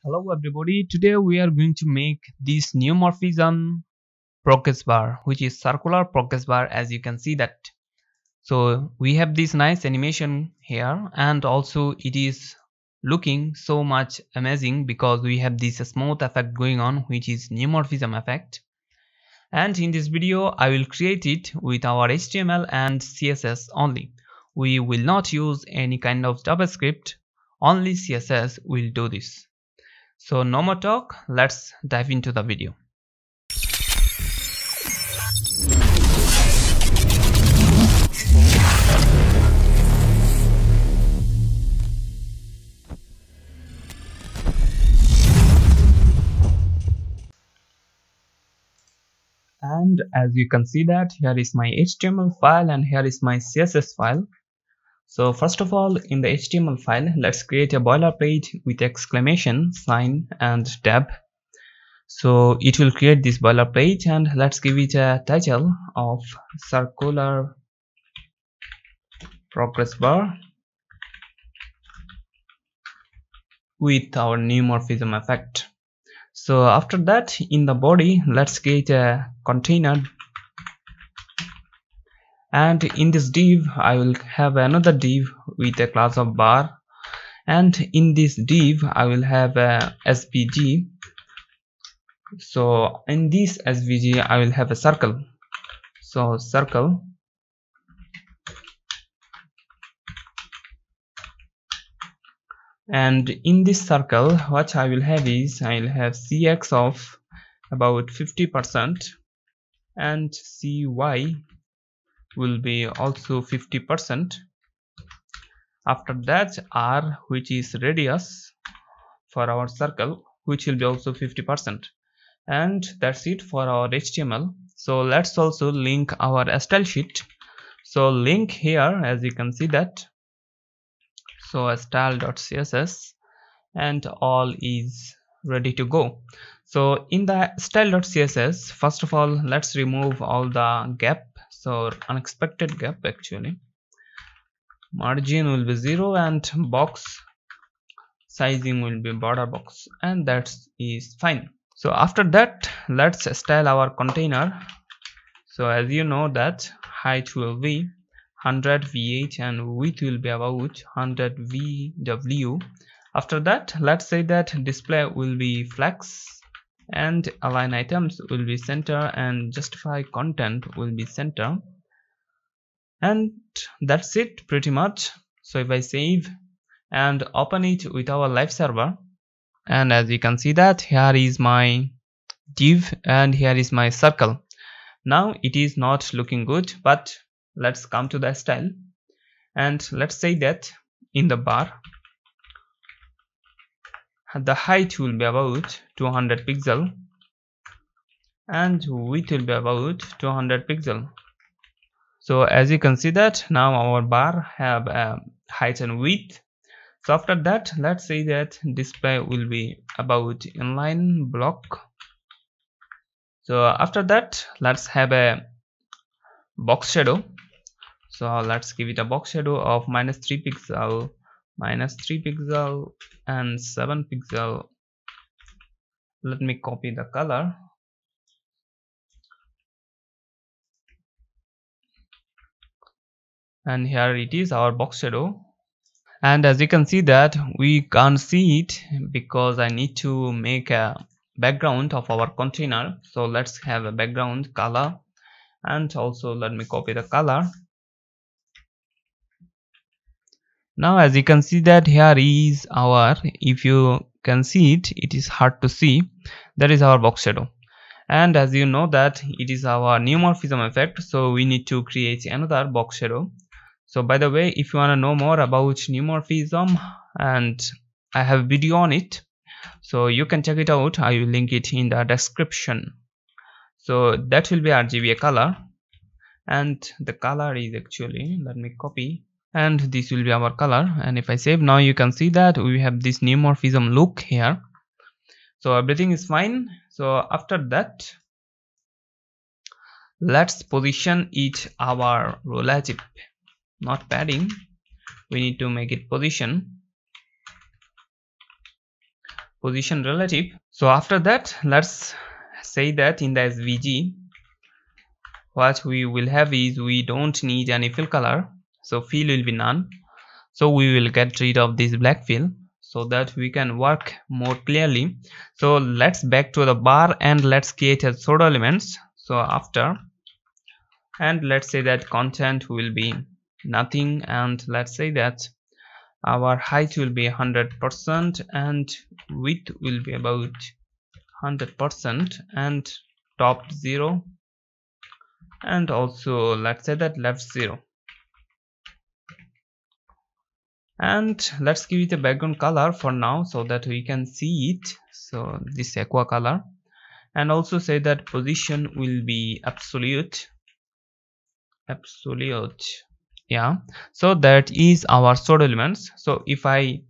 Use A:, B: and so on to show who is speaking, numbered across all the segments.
A: Hello everybody, today we are going to make this Neumorphism progress bar, which is circular progress bar, as you can see that. So we have this nice animation here, and also it is looking so much amazing because we have this smooth effect going on, which is Neumorphism effect. And in this video I will create it with our HTML and CSS only. We will not use any kind of JavaScript, only CSS will do this. So no more talk, let's dive into the video. And as you can see that here is my HTML file and here is my CSS file. So first of all, in the HTML file, let's create a boilerplate with exclamation sign and tab. So it will create this boilerplate, and let's give it a title of circular progress bar with our Neumorphism effect. So after that, in the body, let's create a container, and in this div I will have another div with a class of bar, and in this div I will have a SVG. So in this SVG I will have a circle, so circle, and in this circle what I will have is I will have CX of about 50% and CY will be also 50%. After that, R, which is radius for our circle, which will be also 50%, and that's it for our HTML. So let's also link our style sheet. So link here, as you can see that, so style.css, and all is ready to go. So in the style.css, first of all, let's remove all the gap, so unexpected gap actually. Margin will be 0 and box sizing will be border box, and that is fine. So after that, let's style our container. So as you know that height will be 100 VH and width will be about 100 VW. After that, let's say that display will be flex and align items will be center and justify content will be center, and that's it pretty much. So if I save and open it with our live server, and as you can see that here is my div and here is my circle. Now it is not looking good, but let's come to the style, and let's say that in the bar the height will be about 200 pixel and width will be about 200 pixel. So as you can see that now our bar have a height and width. So after that, let's say that display will be about inline block. So after that, let's have a box shadow. So let's give it a box shadow of -3 pixel, -3 pixel and 7 pixel. Let me copy the color. And here it is, our box shadow. And as you can see that we can't see it because I need to make a background of our container. So let's have a background color, and also let me copy the color. Now as you can see that here is our, if you can see it, it is hard to see, that is our box shadow. And as you know that it is our Neumorphism effect, so we need to create another box shadow. So by the way, if you want to know more about Neumorphism, and I have a video on it, so you can check it out, I will link it in the description. So that will be RGBA color, and the color is actually, let me copy, and this will be our color. And if I save, now you can see that we have this Neumorphism look here. So everything is fine. So after that, let's position it our relative, not padding, we need to make it position. position relative. So after that, let's say that in the SVG what we will have is we don't need any fill color, so fill will be none. So we will get rid of this black fill so that we can work more clearly. So let's back to the bar and let's create a pseudo elements. So after, and let's say that content will be nothing, and let's say that our height will be 100% and width will be about 100% and top 0, and also let's say that left 0. And let's give it a background color for now so that we can see it, so this aqua color, and also say that position will be absolute, yeah. So that is our pseudo elements. So if I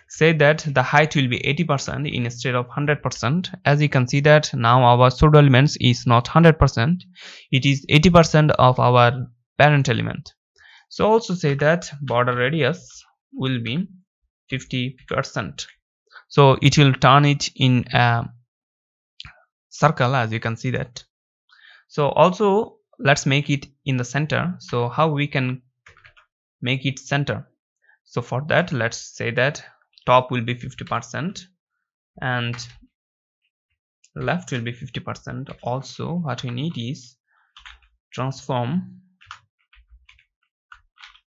A: say that the height will be 80% instead of 100%, as you can see that now our pseudo elements is not 100%, it is 80% of our parent element. So also say that border radius will be 50%, so it will turn it in a circle, as you can see that. So also let's make it in the center. So how we can make it center? So for that, let's say that top will be 50% and left will be 50%. Also what we need is transform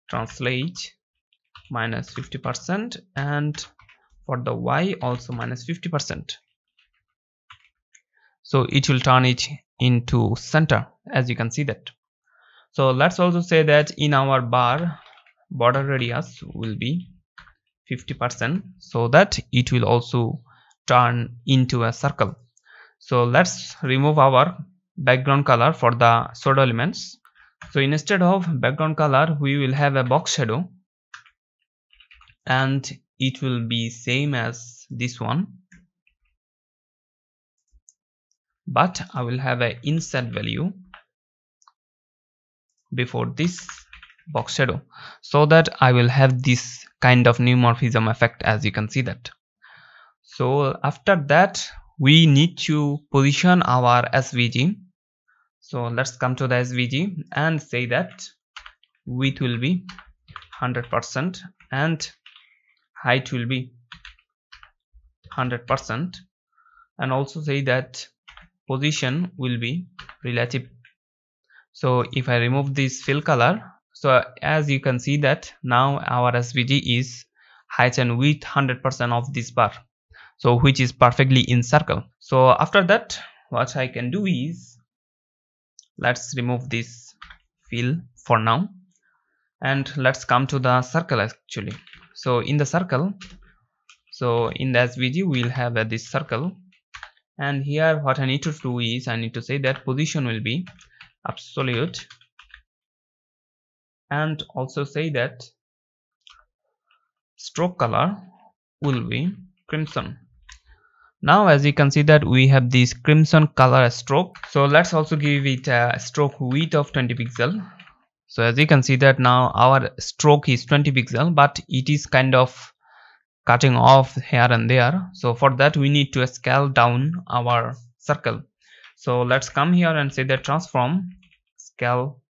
A: translate minus 50%, and for the Y also minus 50%. So it will turn it into center, as you can see that. So let's also say that in our bar border radius will be 50%, so that it will also turn into a circle. So let's remove our background color for the pseudo elements. So instead of background color we will have a box shadow, and it will be same as this one, but I will have a inset value before this box shadow, so that I will have this kind of neumorphism effect, as you can see that. So after that we need to position our SVG. So let's come to the SVG and say that width will be 100% and height will be 100%, and also say that position will be relative. So if I remove this fill color, so as you can see that now our SVG is height and width 100% of this bar, so which is perfectly in circle. So after that what I can do is, let's remove this fill for now and let's come to the circle actually. So in the circle, so in the SVG we'll have this circle, and here what I need to do is I need to say that position will be absolute, and also say that stroke color will be crimson. Now as you can see that we have this crimson color stroke, so let's also give it a stroke width of 20 pixel. So as you can see that now our stroke is 20 pixel, but it is kind of cutting off here and there. So for that we need to scale down our circle. So let's come here and say that transform scale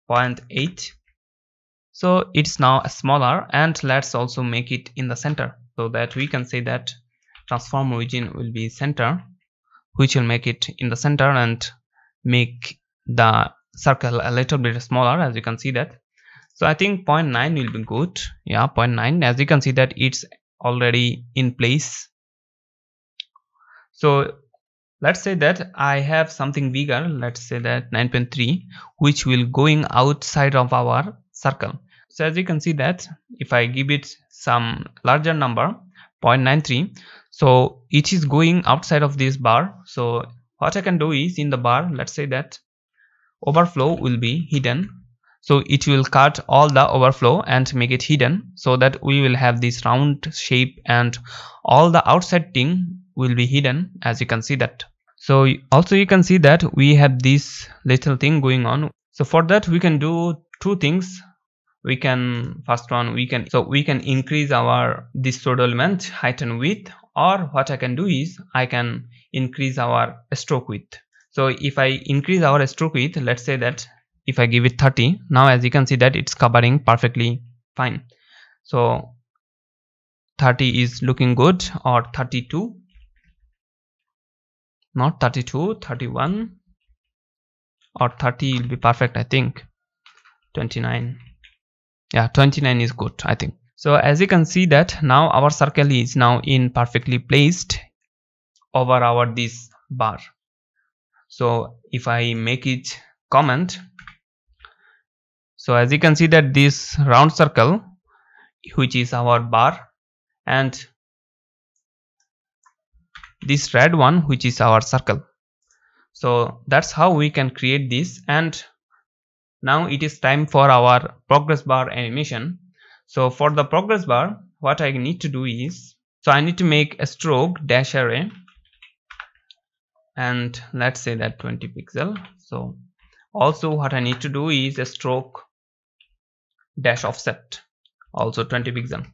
A: 0.8. So it's now smaller, and let's also make it in the center, so that we can say that transform origin will be center, which will make it in the center and make the circle a little bit smaller, as you can see that. So I think 0.9 will be good. Yeah, 0.9, as you can see that it's already in place. So let's say that I have something bigger, let's say that 9.3, which will going outside of our circle. So as you can see that if I give it some larger number 0.93, so it is going outside of this bar. So what I can do is in the bar, let's say that overflow will be hidden, so it will cut all the overflow and make it hidden, so that we will have this round shape and all the outside thing will be hidden, as you can see that. So also you can see that we have this little thing going on. So for that we can do two things. First one we can increase our this pseudo element height and width, or what I can do is I can increase our stroke width. So if I increase our stroke width, let's say that if I give it 30, now as you can see that it's covering perfectly fine. So 30 is looking good, or 32, not 32, 31, or 30 will be perfect, I think. 29, yeah, 29 is good, I think. So as you can see that now our circle is now in perfectly placed over our this bar. So if I make it comment, so as you can see that this round circle, which is our bar, and this red one, which is our circle. So that's how we can create this. And now it is time for our progress bar animation. So for the progress bar, what I need to do is, so I need to make a stroke dash array, and let's say that 20 pixel. So also what I need to do is a stroke dash offset, also 20 pixel.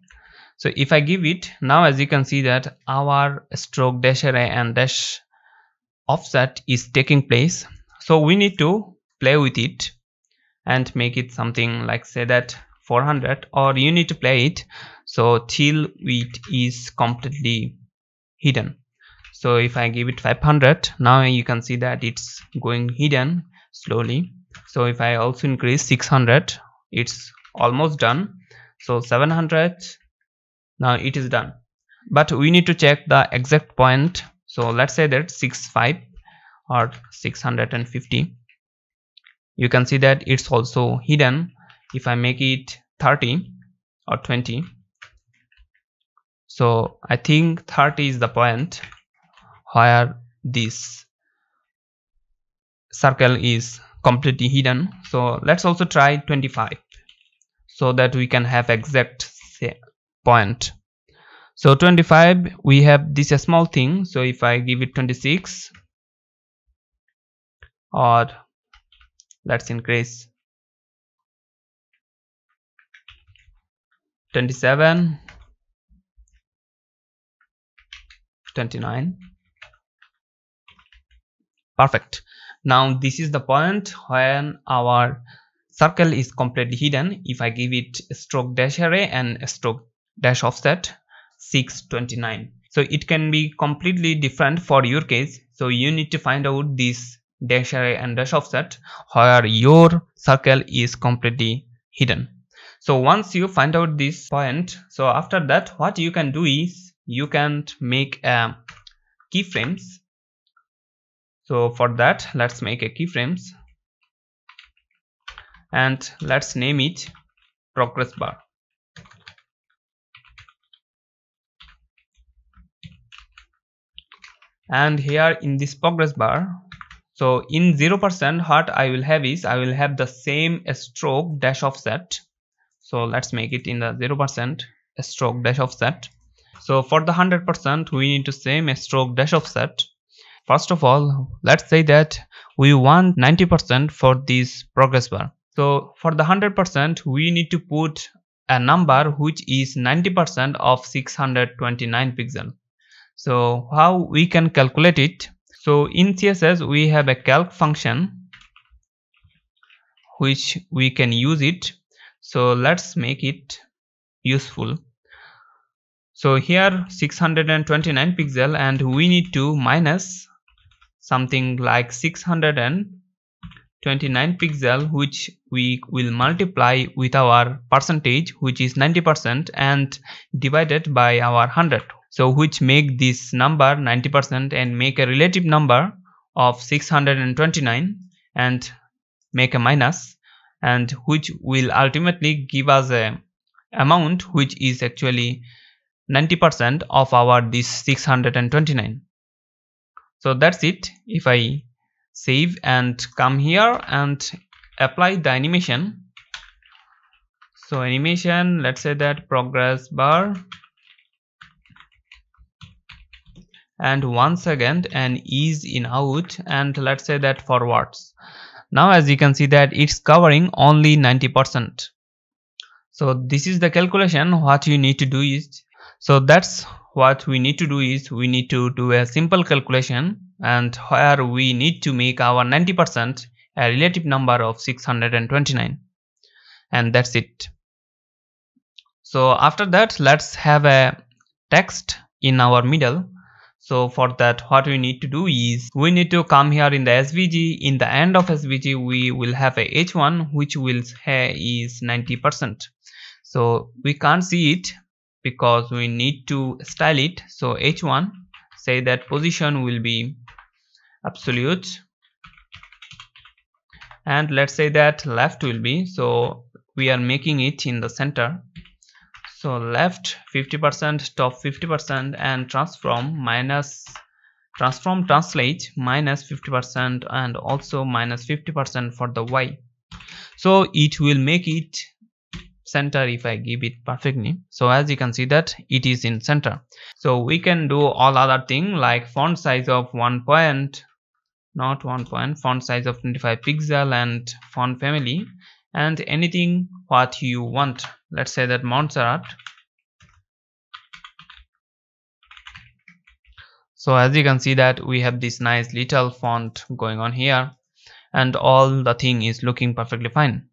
A: So if I give it, now as you can see that our stroke dash array and dash offset is taking place. So we need to play with it and make it something like, say that 400, or you need to play it so till it is completely hidden. So if I give it 500, now you can see that it's going hidden slowly. So if I also increase 600, it's almost done. So 700, now it is done. But we need to check the exact point. So let's say that 65 or 650. You can see that it's also hidden. If I make it 30 or 20, so I think 30 is the point where this circle is completely hidden. So let's also try 25 so that we can have exact point. So 25, we have this small thing. So if I give it 26, or let's increase 27, 29, perfect. Now this is the point when our circle is completely hidden. If I give it a stroke dash array and a stroke dash offset 629, so it can be completely different for your case. So you need to find out this dash array and dash offset where your circle is completely hidden. So once you find out this point, so after that what you can do is you can make keyframes. So for that, let's make a keyframes and let's name it progress bar. And here in this progress bar, so in 0%, what I will have is I will have the same stroke dash offset. So let's make it in the 0% stroke dash offset. So for the 100%, we need to same stroke dash offset. First of all, let's say that we want 90% for this progress bar. So for the 100%, we need to put a number which is 90% of 629 pixel. So how we can calculate it? So in CSS we have a calc function which we can use it. So let's make it useful. So here 629 pixel, and we need to minus something like 629 pixel, which we will multiply with our percentage, which is 90%, and divided by our 100. So which make this number 90% and make a relative number of 629 and make a minus, and which will ultimately give us a amount which is actually 90% of our this 629. So that's it. If I save and come here and apply the animation, so animation, let's say that progress bar, and once again an ease in out, and let's say that forwards. Now as you can see that it's covering only 90%. So this is the calculation. What you need to do is So that's what we need to do, is we need to do a simple calculation, and where we need to make our 90% a relative number of 629, and that's it. So after that, let's have a text in our middle. So for that, what we need to do is we need to come here in the SVG. In the end of SVG, we will have a H1 which will say is 90%. So we can't see it because we need to style it. So H1, say that position will be absolute, and let's say that left will be, so we are making it in the center. So left 50%, top 50%, and transform translate minus 50%, and also minus 50% for the Y. So it will make it center if I give it perfectly. So as you can see that it is in center. So we can do all other thing like font size of 1 point, not 1 point, font size of 25 pixel, and font family, and anything what you want. Let's say that Montserrat. So as you can see that we have this nice little font going on here, and all the thing is looking perfectly fine.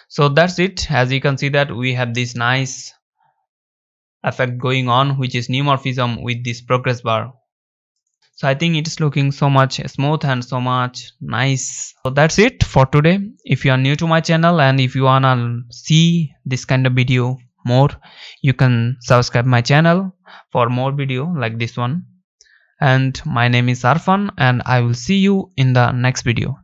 A: So that's it. As you can see that we have this nice effect going on, which is neumorphism with this progress bar. So I think it is looking so much smooth and so much nice. So that's it for today. If you are new to my channel and if you wanna see this kind of video more, you can subscribe my channel for more video like this one. And my name is Arfan, and I will see you in the next video.